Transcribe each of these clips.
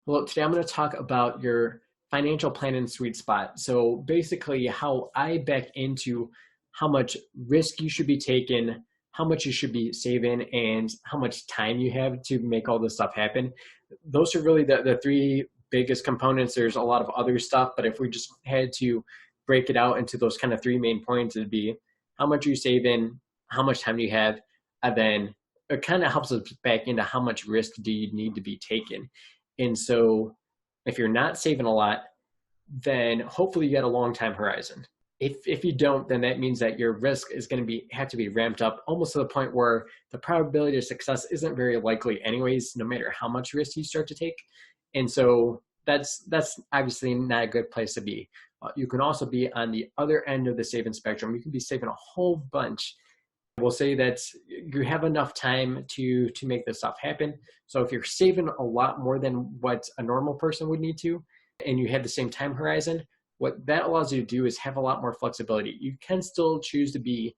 Well, today I'm going to talk about your financial plan and sweet spot. So basically, how I back into how much risk you should be taking, how much you should be saving, and how much time you have to make all this stuff happen. Those are really the three biggest components. There's a lot of other stuff, but if we just had to break it out into those kind of three main points, it'd be how much are you saving, how much time do you have, and then it kind of helps us back into how much risk do you need to be taken. And so if you're not saving a lot, then hopefully you got a long time horizon. If you don't, then that means that your risk is going to be have to be ramped up almost to the point where the probability of success isn't very likely anyways, no matter how much risk you start to take. And so that's obviously not a good place to be. You can also be on the other end of the saving spectrum. You can be saving a whole bunch. We'll say that you have enough time to make this stuff happen. So if you're saving a lot more than what a normal person would need to, and you have the same time horizon, what that allows you to do is have a lot more flexibility. You can still choose to be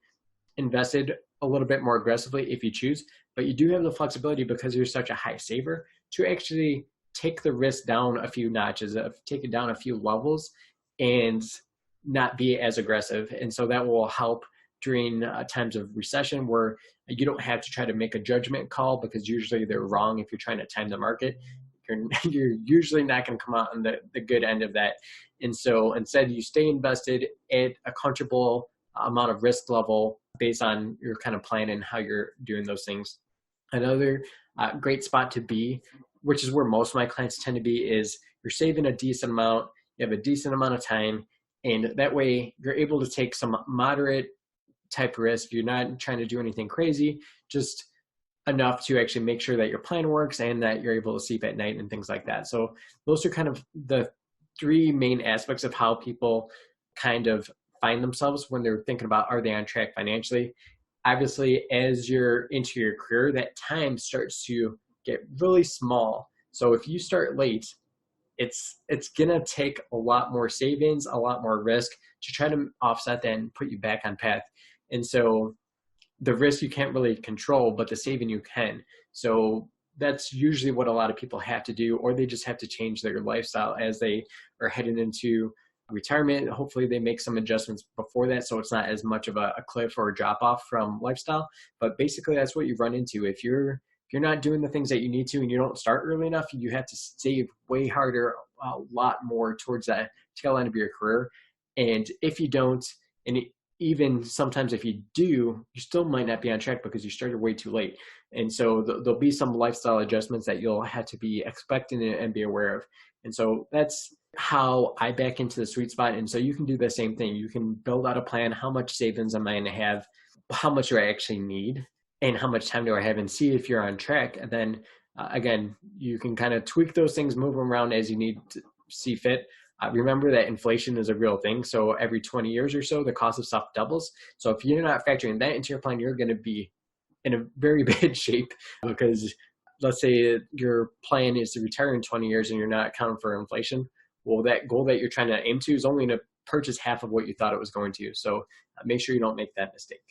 invested a little bit more aggressively if you choose, but you do have the flexibility because you're such a high saver to actually take the risk down a few notches, take it down a few levels and not be as aggressive. And so that will help during times of recession where you don't have to try to make a judgment call because usually they're wrong if you're trying to time the market. You're usually not going to come out on the good end of that. And so instead you stay invested at a comfortable amount of risk level based on your kind of plan and how you're doing those things. Another great spot to be, which is where most of my clients tend to be, is you're saving a decent amount, you have a decent amount of time, and that way you're able to take some moderate type risk. You're not trying to do anything crazy, just enough to actually make sure that your plan works and that you're able to sleep at night and things like that. So those are kind of the three main aspects of how people kind of find themselves when they're thinking about, are they on track financially? Obviously, as you're into your career, that time starts to get really small. So if you start late, it's gonna take a lot more savings, a lot more risk to try to offset that and put you back on path. And so the risk you can't really control, but the saving you can. So that's usually what a lot of people have to do, or they just have to change their lifestyle as they are heading into retirement. Hopefully they make some adjustments before that, so it's not as much of a cliff or a drop off from lifestyle. But basically that's what you run into. If you're not doing the things that you need to and you don't start early enough, you have to save way harder, a lot more towards that tail end of your career. And if you don't, and even sometimes if you do, you still might not be on track because you started way too late. And so there'll be some lifestyle adjustments that you'll have to be expecting and be aware of. And so that's how I back into the sweet spot. And so you can do the same thing. You can build out a plan. How much savings am I going to have? How much do I actually need? And how much time do I have? And see if you're on track. And then again, you can kind of tweak those things, move them around as you need to see fit. Remember that inflation is a real thing. So every 20 years or so, the cost of stuff doubles. So if you're not factoring that into your plan, you're going to be in a very bad shape because let's say your plan is to retire in 20 years and you're not accounting for inflation. Well, that goal that you're trying to aim to is only to purchase half of what you thought it was going to. So make sure you don't make that mistake.